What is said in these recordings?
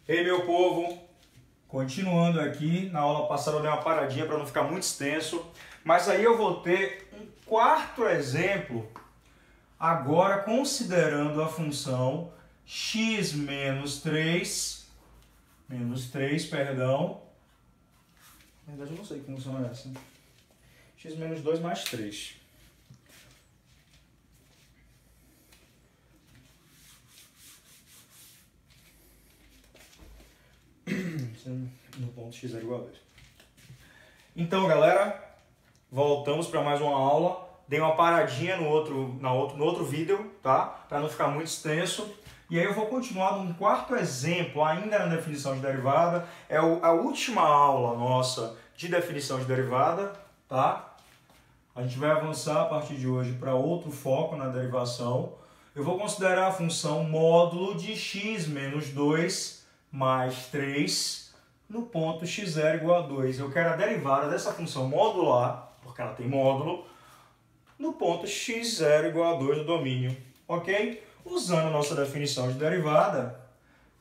Ei, meu povo! Continuando aqui, na aula passada eu dei uma paradinha para não ficar muito extenso, mas aí eu vou ter um quarto exemplo, agora considerando a função x menos 3, perdão. Na verdade eu não sei que função é essa. X menos 2 mais 3. No ponto x é igual a 2. Então, galera, voltamos para mais uma aula. Dei uma paradinha no outro vídeo, tá? Para não ficar muito extenso. E aí eu vou continuar num quarto exemplo, ainda na definição de derivada. É a última aula nossa de definição de derivada, tá? A gente vai avançar a partir de hoje para outro foco na derivação. Eu vou considerar a função módulo de x menos 2 mais 3 no ponto x0 igual a 2. Eu quero a derivada dessa função modular, porque ela tem módulo, no ponto x0 igual a 2 do domínio, ok? Usando a nossa definição de derivada,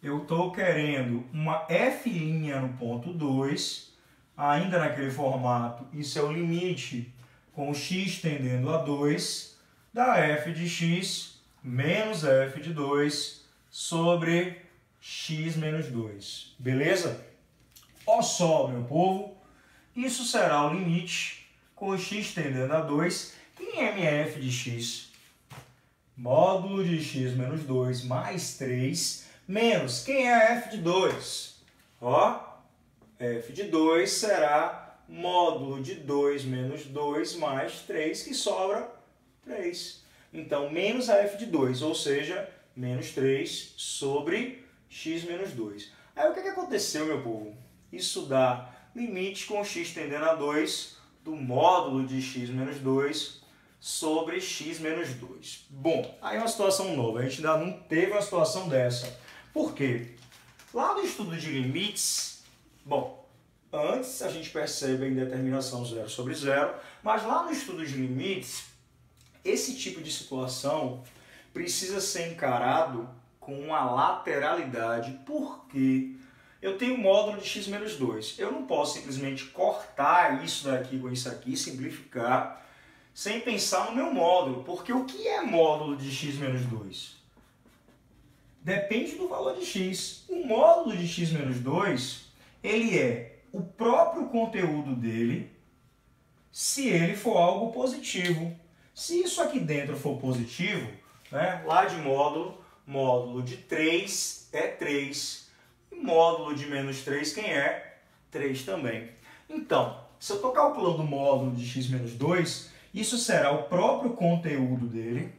eu estou querendo uma f' no ponto 2, ainda naquele formato, isso é o limite com o x tendendo a 2, da f de x menos f de 2 sobre x menos 2, beleza? Ó só, meu povo, isso será o limite com o x tendendo a 2. Quem é minha f de x? Módulo de x menos 2 mais 3, menos, quem é a f de 2? Ó, f de 2 será módulo de 2 menos 2 mais 3, que sobra 3. Então, menos a f de 2, ou seja, menos 3 sobre x menos 2. Aí, o que aconteceu, meu povo? Isso dá limite com x tendendo a 2 do módulo de x menos 2 sobre x menos 2. Bom, aí é uma situação nova. A gente ainda não teve uma situação dessa. Por quê? Lá no estudo de limites, bom, antes a gente percebe a indeterminação 0 sobre 0, mas lá no estudo de limites, esse tipo de situação precisa ser encarado com uma lateralidade. Por quê? Eu tenho um módulo de x menos 2. Eu não posso simplesmente cortar isso daqui com isso aqui, simplificar, sem pensar no meu módulo. Porque o que é módulo de x menos 2? Depende do valor de x. O módulo de x menos 2, ele é o próprio conteúdo dele, se ele for algo positivo. Se isso aqui dentro for positivo, né, lá de módulo de 3 é 3. Módulo de menos 3, quem é? 3 também. Então, se eu estou calculando o módulo de x menos 2, isso será o próprio conteúdo dele,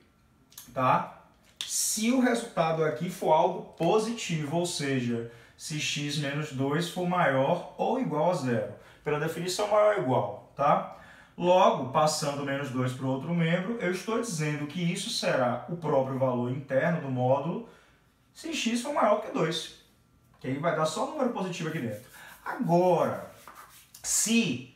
tá? Se o resultado aqui for algo positivo, ou seja, se x menos 2 for maior ou igual a 0. Pela definição, maior ou igual, tá? Logo, passando menos 2 para o outro membro, eu estou dizendo que isso será o próprio valor interno do módulo se x for maior que 2. Que aí vai dar só número positivo aqui dentro. Agora, se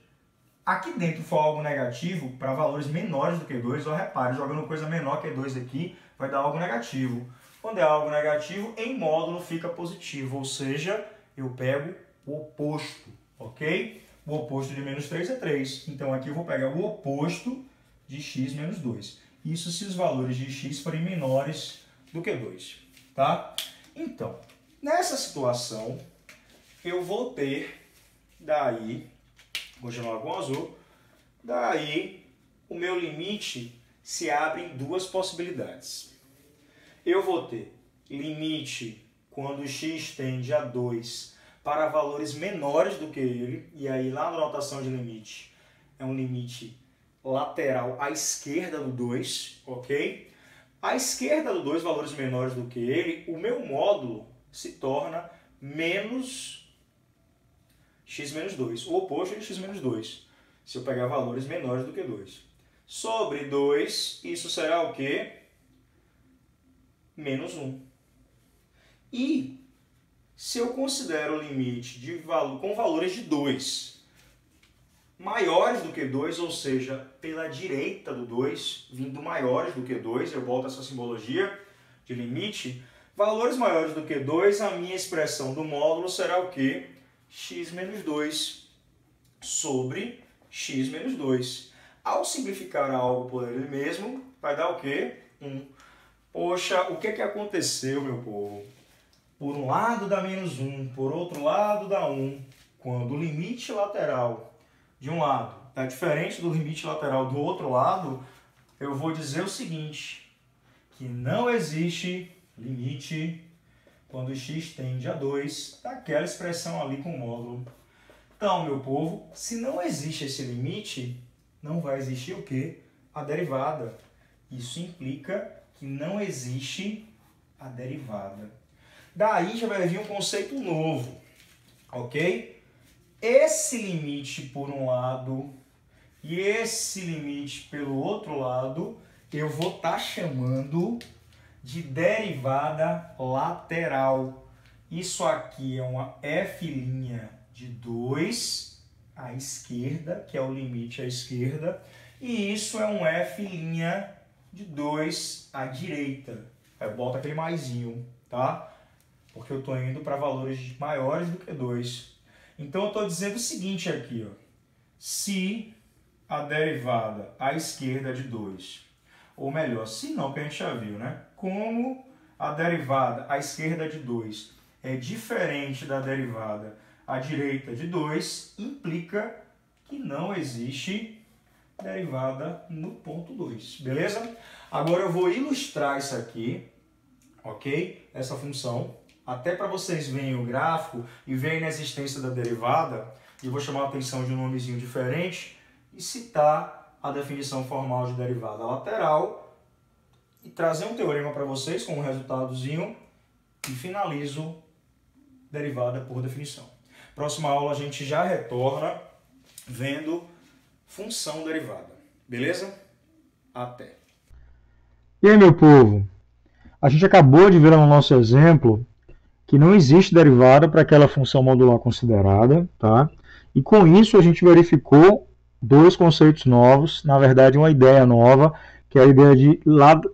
aqui dentro for algo negativo, para valores menores do que 2, ó, repare, jogando coisa menor que 2 aqui, vai dar algo negativo. Quando é algo negativo, em módulo fica positivo, ou seja, eu pego o oposto, ok? O oposto de menos 3 é 3. Então aqui eu vou pegar o oposto de x menos 2. Isso se os valores de x forem menores do que 2, tá? Então, nessa situação, eu vou ter, daí, vou chamar com azul, daí o meu limite se abre em duas possibilidades. Eu vou ter limite quando x tende a 2 para valores menores do que ele, e aí lá na notação de limite é um limite lateral à esquerda do 2, ok? À esquerda do 2, valores menores do que ele, o meu módulo se torna menos x menos 2, o oposto de x menos 2, se eu pegar valores menores do que 2. Sobre 2, isso será o quê? Menos 1. E se eu considero o limite de com valores de 2 maiores do que 2, ou seja, pela direita do 2, vindo maiores do que 2, eu volto a essa simbologia de limite, Valores maiores do que 2, a minha expressão do módulo será o quê? X menos 2 sobre x menos 2. Ao simplificar algo por ele mesmo, vai dar o quê? 1. Poxa, o que aconteceu, meu povo? Por um lado dá menos 1, por outro lado dá 1. Quando o limite lateral de um lado está diferente do limite lateral do outro lado, eu vou dizer o seguinte, que não existe limite quando x tende a 2 daquela expressão ali com o módulo. Então, meu povo, se não existe esse limite, não vai existir o quê? A derivada. Isso implica que não existe a derivada. Daí já vai vir um conceito novo, ok? Esse limite por um lado e esse limite pelo outro lado, eu vou estar chamando de derivada lateral. Isso aqui é uma f' de 2 à esquerda, que é o limite à esquerda, e isso é um f' de 2 à direita. Aí bota aquele maisinho, tá? Porque eu estou indo para valores maiores do que 2. Então eu estou dizendo o seguinte aqui, ó. Se a derivada à esquerda é de 2, ou melhor, se não, que a gente já viu, né? Como a derivada à esquerda de 2 é diferente da derivada à direita de 2, implica que não existe derivada no ponto 2, beleza? Agora eu vou ilustrar isso aqui, ok? Essa função, até para vocês verem o gráfico e verem a inexistência da derivada, e vou chamar a atenção de um nomezinho diferente e citar a definição formal de derivada lateral e trazer um teorema para vocês com um resultadozinho e finalizo derivada por definição. Próxima aula a gente já retorna vendo função derivada. Beleza? Até! E aí, meu povo? A gente acabou de ver no nosso exemplo que não existe derivada para aquela função modular considerada, tá? E com isso a gente verificou dois conceitos novos, na verdade uma ideia nova, que é a ideia de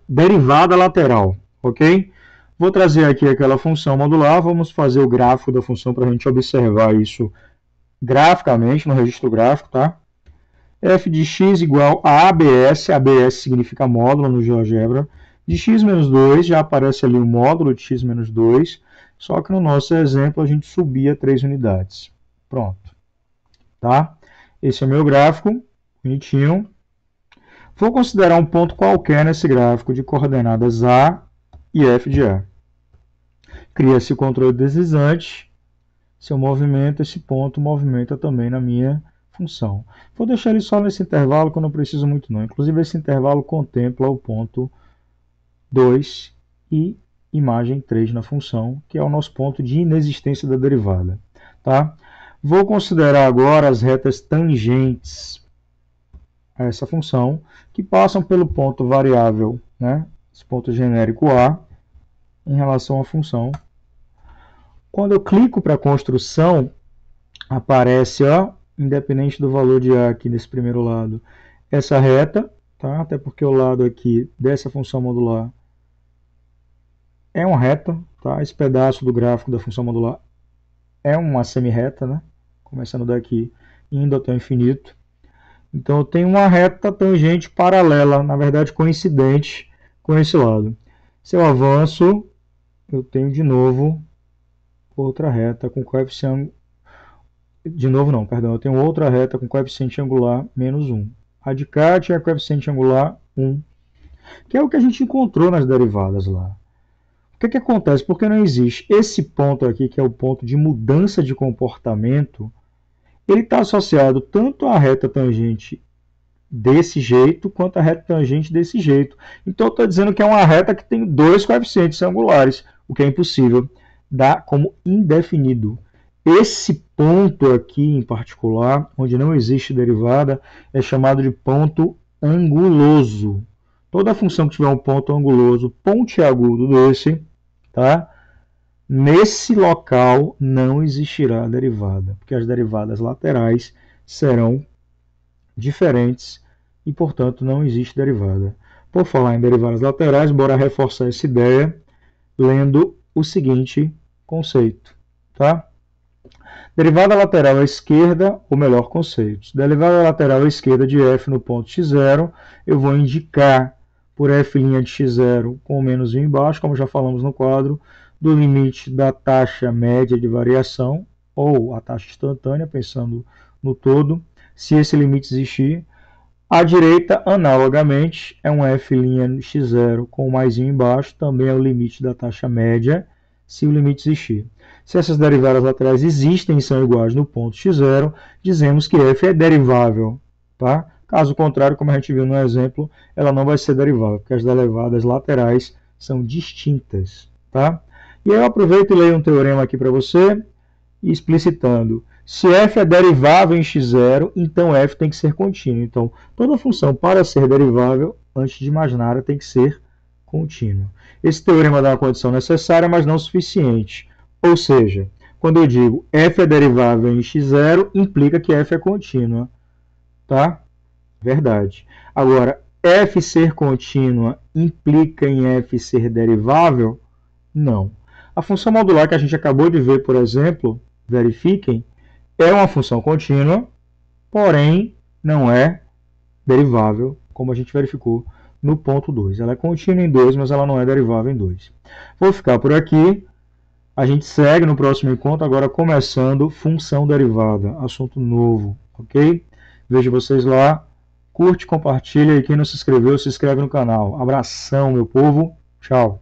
derivada lateral, ok? Vou trazer aqui aquela função modular, vamos fazer o gráfico da função para a gente observar isso graficamente, no registro gráfico, tá? F de x igual a ABS, ABS significa módulo no GeoGebra, de x menos 2, já aparece ali o módulo de x menos 2, só que no nosso exemplo a gente subia 3 unidades. Pronto. Tá? Esse é o meu gráfico, bonitinho. Vou considerar um ponto qualquer nesse gráfico de coordenadas A e F de A. Cria-se o controle deslizante. Se eu movimento, esse ponto movimenta também na minha função. Vou deixar ele só nesse intervalo, que eu não preciso muito não. Inclusive, esse intervalo contempla o ponto 2 e imagem 3 na função, que é o nosso ponto de inexistência da derivada. Tá? Vou considerar agora as retas tangentes a essa função, que passam pelo ponto variável, né? Esse ponto genérico A, em relação à função. Quando eu clico para a construção, aparece, ó, independente do valor de A aqui nesse primeiro lado, essa reta, tá? Até porque o lado aqui dessa função modular é uma reta, tá? Esse pedaço do gráfico da função modular é uma semi-reta, né? Começando daqui indo até o infinito. Então eu tenho uma reta tangente paralela, na verdade coincidente com esse lado. Se eu avanço, eu tenho de novo outra reta com coeficiente... De novo não, perdão, eu tenho outra reta com coeficiente angular menos 1. A de cá tinha coeficiente angular 1, que é o que a gente encontrou nas derivadas lá. O que acontece? Porque não existe esse ponto aqui, que é o ponto de mudança de comportamento, ele está associado tanto à reta tangente desse jeito, quanto à reta tangente desse jeito. Então, eu estou dizendo que é uma reta que tem dois coeficientes angulares, o que é impossível, dá como indefinido. Esse ponto aqui, em particular, onde não existe derivada, é chamado de ponto anguloso. Toda função que tiver um ponto anguloso pontiagudo desse, tá? Nesse local não existirá derivada, porque as derivadas laterais serão diferentes e, portanto, não existe derivada. Por falar em derivadas laterais, bora reforçar essa ideia lendo o seguinte conceito, tá? Derivada lateral à esquerda, ou melhor, conceitos. Derivada lateral à esquerda de f no ponto x0, eu vou indicar por f' de x0 com menos 1 embaixo, como já falamos no quadro, do limite da taxa média de variação, ou a taxa instantânea, pensando no todo, se esse limite existir. À direita, analogamente, é um f' x0 com mais 1 embaixo, também é o limite da taxa média, se o limite existir. Se essas derivadas laterais existem e são iguais no ponto x0, dizemos que f é derivável, tá? Caso contrário, como a gente viu no exemplo, ela não vai ser derivável, porque as derivadas laterais são distintas, tá? E aí eu aproveito e leio um teorema aqui para você, explicitando. Se f é derivável em x0, então f tem que ser contínuo. Então, toda função para ser derivável, antes de mais nada, tem que ser contínua. Esse teorema dá uma condição necessária, mas não suficiente. Ou seja, quando eu digo f é derivável em x0, implica que f é contínua. Tá? Verdade. Agora, f ser contínua implica em f ser derivável? Não. A função modular que a gente acabou de ver, por exemplo, verifiquem, é uma função contínua, porém não é derivável, como a gente verificou no ponto 2. Ela é contínua em 2, mas ela não é derivável em 2. Vou ficar por aqui. A gente segue no próximo encontro, agora começando função derivada, assunto novo, ok? Vejo vocês lá. Curte, compartilha e quem não se inscreveu, se inscreve no canal. Abração, meu povo. Tchau.